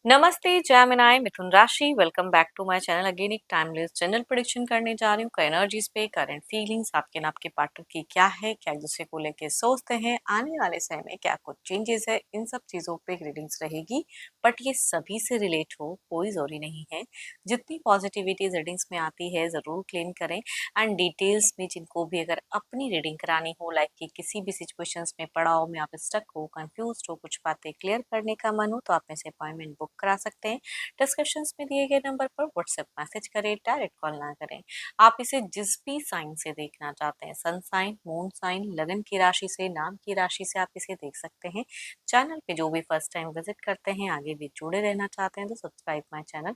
नमस्ते जैमिनाई मिथुन राशि welcome back to my channel. Again एक टाइमलेस जनरल प्रेडिक्शन करने जा रही हूँ एनर्जीज पे। करंट फीलिंग्स आपके ना आपके पार्टनर की क्या है, क्या एक दूसरे को लेके सोचते हैं, आने वाले समय में क्या कुछ चेंजेस है, इन सब चीजों पे रीडिंग्स रहेगी। बट ये सभी से रिलेट हो कोई जरूरी नहीं है। जितनी पॉजिटिविटी रीडिंग्स में आती है जरूर क्लेम करें। एंड डिटेल्स में जिनको भी अगर अपनी रीडिंग करानी हो, लाइक कि किसी भी सिचुएशंस में पड़ाव में आप स्टक हो, कंफ्यूज हो, कुछ बातें क्लियर करने का मन हो, तो आप में से अपॉइंटमेंट बुक करा सकते हैं। डिस्क्रिप्शंस में दिए गए नंबर पर व्हाट्सएप मैसेज करें, डायरेक्ट कॉल ना करें। आप इसे जिस भी साइन से देखना चाहते हैं, सन साइन, मून साइन, लगन की राशि से, नाम की राशि से आप इसे देख सकते हैं। चैनल पे जो भी फर्स्ट टाइम विजिट करते हैं, आगे भी जुड़े रहना चाहते हैं, तो subscribe my channel,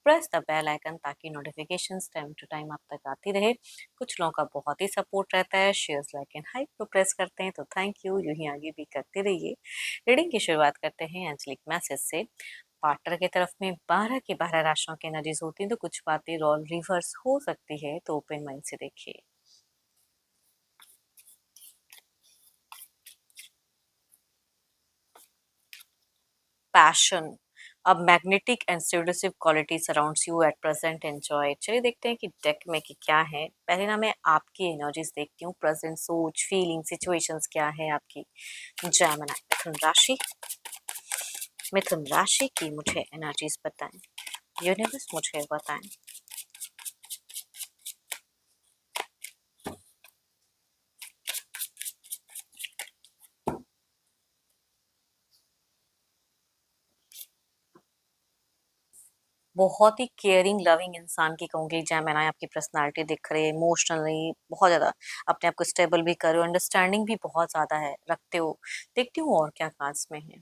press the bell icon ताकि नोटिफिकेशंस टाइम टू टाइम आप तक आती रहे। कुछ लोगों का बहुत ही सपोर्ट रहता है, शेयर्स लाइक एंड हाइप को प्रेस करते हैं, तो थैंक यू, यूं ही आगे भी करते रहिए। रीडिंग की शुरुआत करते हैं एंजलिक मैसेज से। पार्टनर की तरफ में 12 की 12 राशियों की एनर्जीज होती हैं, तो कुछ बातें रोल रिवर्स हो सकती है, तो ओपन माइंड से देखिए। पैशन, अब magnetic and seductive quality surrounds you at present, enjoy। चलिए देखते हैं कि डेक में कि क्या है। पहले ना मैं आपकी एनर्जीज देखती हूँ, प्रेजेंट सोच, फीलिंग, सिचुएशंस क्या है आपकी। जेमिनी, मिथुन राशि की मुझे एनर्जीज बताएं, यूनिवर्स मुझे बताएं। बहुत ही केयरिंग लविंग इंसान की कहूंगी जेमिनी आपकी पर्सनालिटी दिख रही है। इमोशनली बहुत ज्यादा अपने आप को स्टेबल भी कर रहे हो, अंडरस्टैंडिंग भी बहुत ज्यादा है रखते हो। देखती हूँ और क्या खास में है।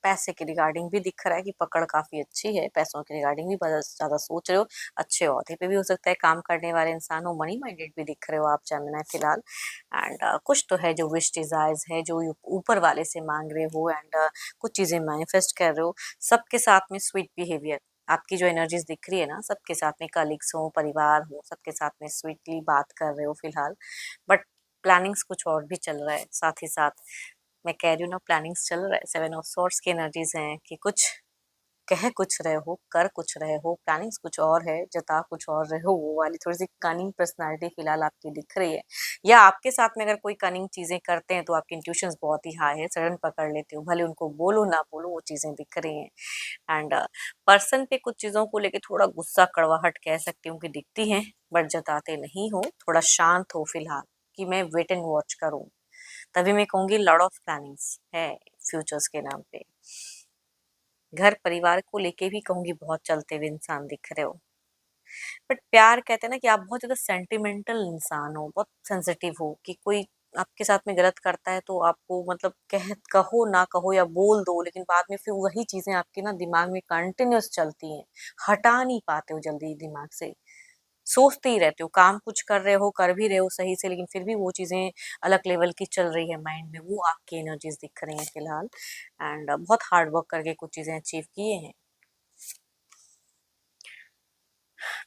पैसे के रिगार्डिंग भी दिख रहा है कि पकड़ काफी अच्छी है, पैसों के रिगार्डिंग भी बहुत ज्यादा सोच रहे हो। अच्छे ओहदे पे भी हो सकता है काम करने वाले इंसान हो, मनी माइंडेड भी दिख रहे हो आप जेमिनी फिलहाल। एंड कुछ तो है जो विश डिजायर्स है, जो ऊपर वाले से मांग रहे हो। एंड कुछ चीजें मैनिफेस्ट कर रहे हो। सबके साथ में स्वीट बिहेवियर, आपकी जो एनर्जीज दिख रही है ना, सबके साथ में कलीग्स हो, परिवार हो, सबके साथ में स्वीटली बात कर रहे हो फिलहाल। बट प्लानिंग्स कुछ और भी चल रहा है साथ ही साथ। मैं कह रही हूँ ना, प्लानिंग्स चल रहा है। सेवन ऑफ सॉर्ड्स की एनर्जीज हैं कि कुछ कह कुछ रहे हो, कर कुछ रहे हो, प्लानिंग्स कुछ और है, जता कुछ और रहे हो। वो वाली थोड़ी सी कनिंग पर्सनालिटी फिलहाल आपकी दिख रही है। या आपके साथ में अगर कोई कनिंग चीजें करते हैं, तो आपकी इंट्यूशंस बहुत ही हाई है, सडन पकड़ लेते हो, भले उनको बोलो ना बोलो, वो चीजें दिख रही हैं। एंड पर्सन पे कुछ चीजों को लेके थोड़ा गुस्सा, कड़वाहट कह सकती हूँ कि दिखती है, बट जताते नहीं हो। थोड़ा शांत हो फिलहाल, कि मैं वेट एंड वॉच करूँ। तभी मैं कहूंगी लॉट ऑफ प्लानिंग्स है फ्यूचर्स के नाम पे। घर परिवार को लेके भी कहूंगी बहुत चलते हुए इंसान दिख रहे हो। बट प्यार कहते हैं ना कि आप बहुत ज्यादा सेंटिमेंटल इंसान हो, बहुत सेंसिटिव हो, कि कोई आपके साथ में गलत करता है तो आपको मतलब कहो ना कहो या बोल दो, लेकिन बाद में फिर वही चीजें आपके ना दिमाग में कंटिन्यूस चलती हैं। हटा नहीं पाते हो जल्दी दिमाग से। सोचते ही रहते हो, काम कुछ कर रहे हो, कर भी रहे हो सही से, लेकिन फिर भी वो चीजें अलग लेवल की चल रही है माइंड में। वो आपकी एनर्जीज दिख रही हैं फिलहाल। एंड बहुत हार्ड वर्क करके कुछ चीजें अचीव किए हैं।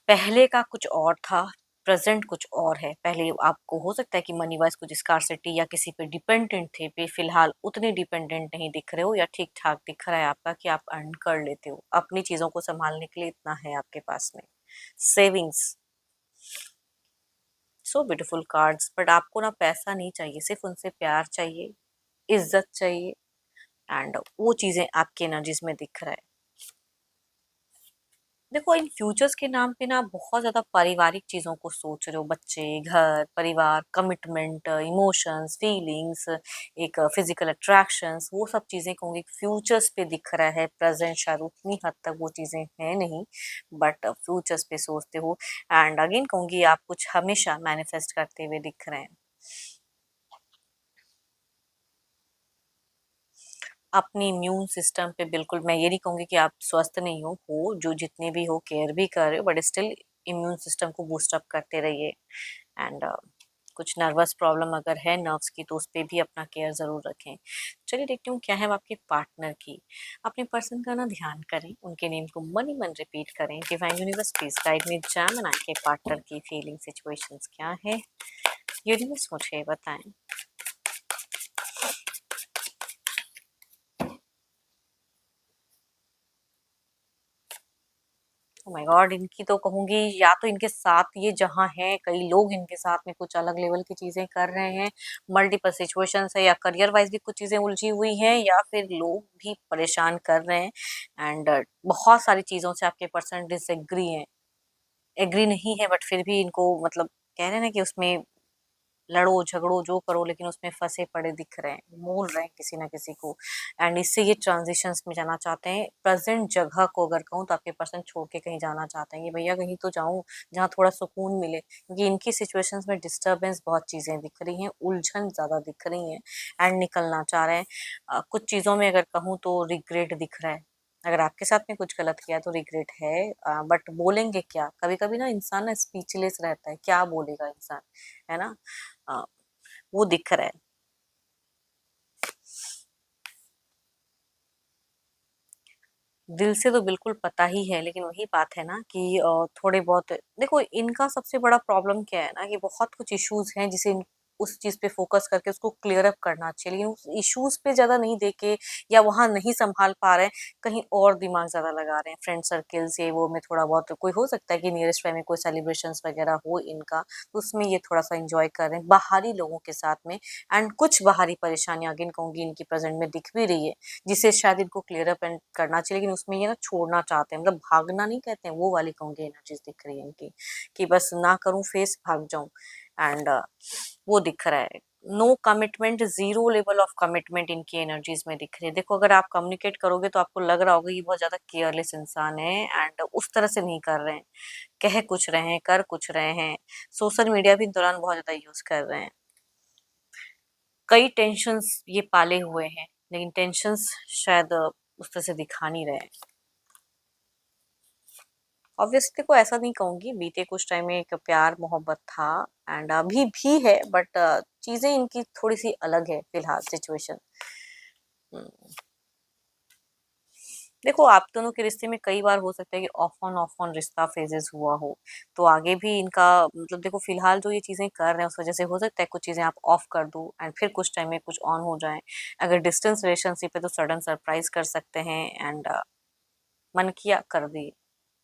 पहले का कुछ और था, प्रेजेंट कुछ और है। पहले आपको हो सकता है कि मनी वाइज कुछ स्कार्सिटी या किसी पे डिपेंडेंट थे, पे फिलहाल उतने डिपेंडेंट नहीं दिख रहे हो, या ठीक ठाक दिख रहा है आपका कि आप अर्न कर लेते हो, अपनी चीजों को संभालने के लिए इतना है आपके पास में। Savings, so beautiful cards. But आपको ना पैसा नहीं चाहिए, सिर्फ उनसे प्यार चाहिए, इज्जत चाहिए। एंड वो चीजें आपकी एनर्जीज में दिख रहा है। देखो, इन फ्यूचर्स के नाम पे ना बहुत ज्यादा पारिवारिक चीजों को सोच रहे हो, बच्चे, घर परिवार, कमिटमेंट, इमोशंस, फीलिंग्स, एक फिजिकल अट्रैक्शंस, वो सब चीजें कहूंगी फ्यूचर्स पे दिख रहा है। प्रेजेंट शायद उतनी हद तक वो चीजें हैं नहीं, बट फ्यूचर्स पे सोचते हो। एंड अगेन कहूंगी आप कुछ हमेशा मैनिफेस्ट करते हुए दिख रहे हैं। अपनी इम्यून सिस्टम पे बिल्कुल, मैं ये नहीं कहूँगी कि आप स्वस्थ नहीं हो जो जितने भी हो केयर भी कर रहे हो, बट स्टिल इम्यून सिस्टम को बूस्ट अप करते रहिए। एंड कुछ नर्वस प्रॉब्लम अगर है नर्व्स की, तो उस पे भी अपना केयर जरूर रखें। चलिए देखती हूँ क्या है आपके पार्टनर की। अपने पर्सन का ना ध्यान करें, उनके नेम को मन ही मन रिपीट करें। Divine universe please guide me, Gemini के पार्टनर की फीलिंग सिचुएशंस क्या है, यूनिवर्स मुझे बताएं। Oh my God! इनकी तो कहूँगी या तो इनके साथ ये जहाँ हैं, कई लोग इनके साथ में कुछ अलग लेवल की चीज़ें कर रहे हैं, मल्टीपल सिचुएशंस है या करियर वाइज़ भी कुछ चीज़ें उलझी हुई हैं या फिर लोग भी परेशान कर रहे हैं एंड बहुत सारी चीज़ों से आपके पर्सन डिसएग्री हैं। एग्री नहीं है बट फिर भी इनको मतलब कह रहे हैं ना कि उसमें लड़ो, झगड़ो, जो करो लेकिन उसमें फँसे पड़े दिख रहे हैं, मोल रहे हैं किसी न किसी को एंड इससे ये ट्रांज़िशंस में जाना चाहते हैं। प्रेज़ेंट जगह को अगर कहूँ तो आपके पर्सन छोड़ के कहीं जाना चाहते हैं कि भैया कहीं तो जाऊँ, जहाँ थोड़ा सुकून मिले क्योंकि इनकी सिचुएशंस में डिस्टर्बेंस बहुत चीज़ें दिख रही हैं, उलझन ज़्यादा दिख रही हैं एंड निकलना चाह रहे हैं। कुछ चीज़ों में अगर कहूँ तो रिग्रेट दिख रहा है। अगर आपके साथ में कुछ गलत किया है तो रिग्रेट है बट बोलेंगे क्या? कभी-कभी ना इंसान ना स्पीचलेस रहता है, क्या बोलेगा इंसान, है ना? अ, वो दिख रहा है। दिल से तो बिल्कुल पता ही है, लेकिन वही बात है ना कि थोड़े बहुत देखो इनका सबसे बड़ा प्रॉब्लम क्या है ना कि बहुत कुछ इश्यूज़ हैं जिसे उस चीज़ पे फ़ोकस करके उसको क्लियर अप करना चाहिए, लेकिन उस इश्यूज़ पे ज़्यादा नहीं देके या वहाँ नहीं सँभाल पा रहे हैं, कहीं और दिमाग ज़्यादा लगा रहे हैं। फ्रेंड सर्किल्स ये वो में थोड़ा बहुत कोई हो सकता है कि नियरेस्ट फैमिली कोई सेलिब्रेशंस वगैरह हो इनका, तो उसमें ये थोड़ा-सा एन्जॉय कर रहे हैं, बाहरी लोगों के साथ में एंड कुछ बाहरी परेशानियाँ अगेन कहूँगी इनकी प्रेज़ेंट में दिख भी रही है। जिसे शायद इनको क्लियर अप एंड करना चाहिए लेकिन उसमें ये ना छोड़ना चाहते हैं मतलब भागना नहीं कहते हैं वो वाली कहूँगी एनर्जीज दिख रही है इनकी कि बस ना करूँ फेस भाग जाऊं एंड वो दिख रहा है no commitment zero level of commitment इनकी एनर्जीज में दिख रही है देखो अगर आप कम्युनिकेट करोगे तो आपको लग रहा होगा ये बहुत ज्यादा केयरलेस इंसान है एंड उस तरह से नहीं कर रहे हैं कह कुछ रहे हैं कर कुछ रहे हैं सोशल मीडिया भी इन दौरान बहुत ज्यादा यूज कर रहे हैं कई टेंशन्स ये पाले हुए हैं, लेकिन टेंशन्स शायद उस तरह से दिखा नहीं रहे हैं। ऑब्वियसली देखो ऐसा नहीं कहूँगी, बीते कुछ टाइम में एक प्यार मोहब्बत था एंड अभी भी है बट चीज़ें इनकी थोड़ी-सी अलग है फिलहाल सिचुएशन। हुँ। देखो आप दोनों के रिश्ते में कई बार हो सकता है कि ऑफ ऑन रिश्ता फेजेस हुआ हो तो आगे भी इनका मतलब देखो फिलहाल जो ये चीजें कर रहे हैं उस वजह से हो सकता है कुछ चीजें आप ऑफ कर दो एंड फिर कुछ टाइम में कुछ ऑन हो जाए अगर डिस्टेंस रिलेशनशिप है तो सडन सरप्राइज कर सकते हैं एंड मन किया कर दिए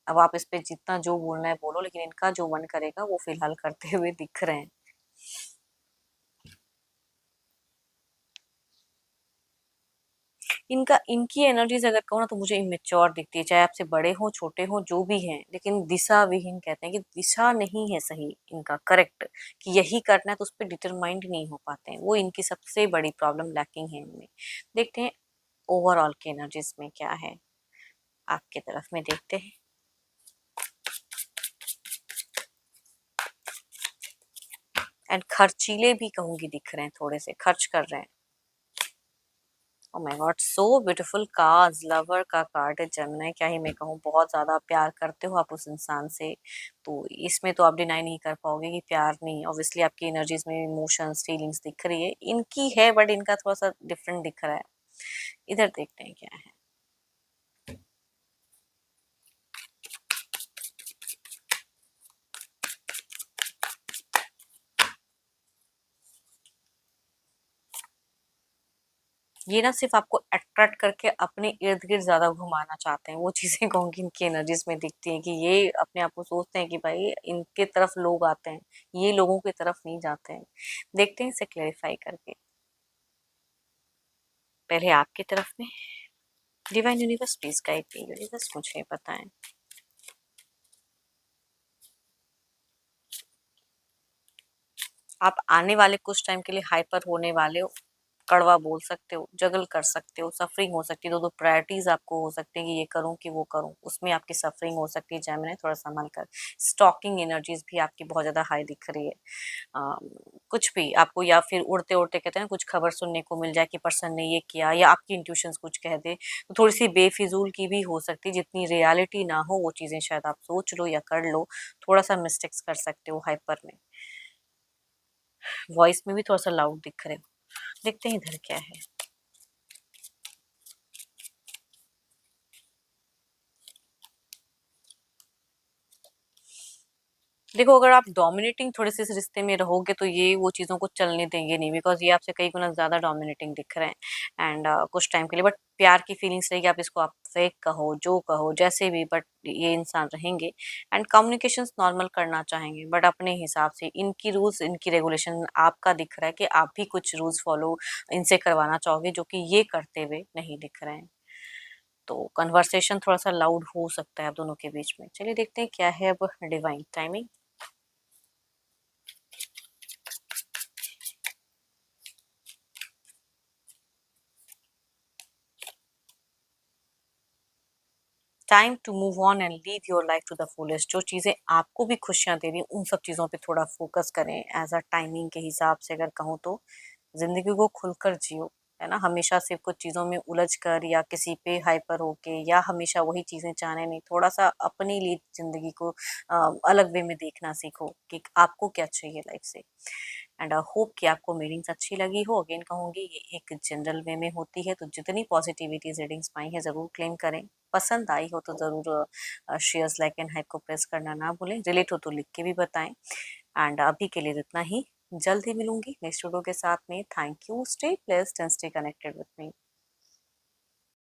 अब आप इस पे जितना जो बोलना है बोलो लेकिन इनका जो मन करेगा वो फिलहाल करते हुए दिख रहे हैं इनका इनकी एनर्जीज अगर कहूँ ना तो मुझे इमेच्योर दिखती है चाहे आपसे बड़े हो छोटे हो जो भी हैं लेकिन दिशा विहीन कहते हैं कि दिशा नहीं है सही इनका करेक्ट कि यही करना है तो उस पर डिटरमाइंड नहीं हो पाते हैं वो इनकी सबसे बड़ी प्रॉब्लम लैकिंग है इनमें देखते हैं ओवरऑल की एनर्जीज में क्या है आपके तरफ में देखते हैं एंड खर्चीले भी कहूंगी दिख रहे हैं थोड़े से खर्च कर रहे हैं oh my God so beautiful cards lover का कार्ड है जेमिनी क्या ही मैं कहूँ बहुत ज्यादा प्यार करते हो आप उस इंसान से तो इसमें तो आप डिनाई नहीं कर पाओगे कि प्यार नहीं ऑब्वियसली आपकी एनर्जीज में इमोशंस फीलिंग्स दिख रही है इनकी है बट इनका थोड़ा सा डिफरेंट दिख रहा है इधर देखते हैं क्या है ये ना सिर्फ आपको अट्रैक्ट करके अपने इर्द गिर्द ज्यादा घुमाना चाहते हैं वो चीजें कहूंगी इनकी एनर्जीज में दिखती हैं कि ये अपने आप को सोचते हैं कि भाई इनके तरफ लोग आते हैं ये लोगों की तरफ नहीं जाते हैं देखते हैं इसे क्लेरिफाई करके पहले आपकी तरफ में divine universe please guide me universe मुझे बताएं आप आने वाले कुछ टाइम के लिए हाइपर होने वाले हो कड़वा बोल सकते हो जगल कर सकते हो सफरिंग हो सकती है दो दो प्रायोरिटीज आपको हो सकती है कि ये करूं कि वो करूं उसमें आपकी सफरिंग हो सकती है जैमिनी थोड़ा संभाल कर स्टॉकिंग एनर्जीज भी आपकी बहुत ज्यादा हाई दिख रही है अ, कुछ भी आपको या फिर उड़ते उड़ते कहते हैं ना कुछ खबर सुनने को मिल जाए कि पर्सन ने ये किया या आपकी इंट्यूशंस कुछ कह दे तो थोड़ी सी बेफिजूल की भी हो सकती है जितनी रियलिटी ना हो वो चीजें शायद आप सोच लो या कर लो थोड़ा सा मिस्टेक्स कर सकते हो हाइपर में वॉइस में भी थोड़ा सा लाउड दिख रहे हो देखते हैं इधर क्या है देखो अगर आप डोमिनेटिंग थोड़े से इस रिश्ते में रहोगे तो ये वो चीज़ों को चलने देंगे नहीं बिकॉज़ ये आपसे कई गुना ज़्यादा डोमिनेटिंग दिख रहे हैं एंड कुछ टाइम के लिए बट प्यार की फीलिंग्स रहेगी, आप इसको आप फेक कहो, जो कहो, जैसे भी, बट ये इंसान रहेंगे एंड कम्युनिकेशंस नॉर्मल करना चाहेंगे बट अपने हिसाब से। इनकी रूल्स, इनकी रेगुलेशन आपका दिख रहा है कि आप भी कुछ रूल्स फॉलो इनसे करवाना चाहोगे जो कि ये करते हुए नहीं दिख रहे हैं। तो कन्वर्सेशन थोड़ा-सा लाउड हो सकता है आप दोनों के बीच में। चलिए देखते हैं क्या है अब divine timing. Time to move on and live your life to the fullest. जो चीज़ें आपको भी खुशियाँ दे रही हैं, उन सब चीज़ों पे थोड़ा फ़ोकस करें। एज़ अ टाइमिंग के हिसाब से अगर कहूँ तो ज़िंदगी को खुलकर जियो, है ना? हमेशा सिर्फ़ कुछ चीज़ों में उलझ कर या किसी पे हाइपर होके या हमेशा वही चीज़ें चाहने नहीं, थोड़ा-सा अपने लिए ज़िंदगी को अलग वे में देखना सीखो कि आपको क्या चाहिए लाइफ़ से। एंड होप कि आपको रीडिंग्स अच्छी लगी हो। अगेन कहूँगी ये एक जनरल वे में होती है, तो जितनी पॉजिटिविटीज़ रीडिंग्स पाई हैं ज़रूर क्लेम करें। पसंद आई हो तो ज़रूर शेयर्स, लाइक एंड हाइप को प्रेस करना ना भूलें। रिलेट हो तो लिख के भी बताएँ। एंड अभी के लिए इतना ही। जल्द ही मिलूँगी नेक्स्ट वीडियो के साथ में। Thank you. Stay blessed and stay connected with me.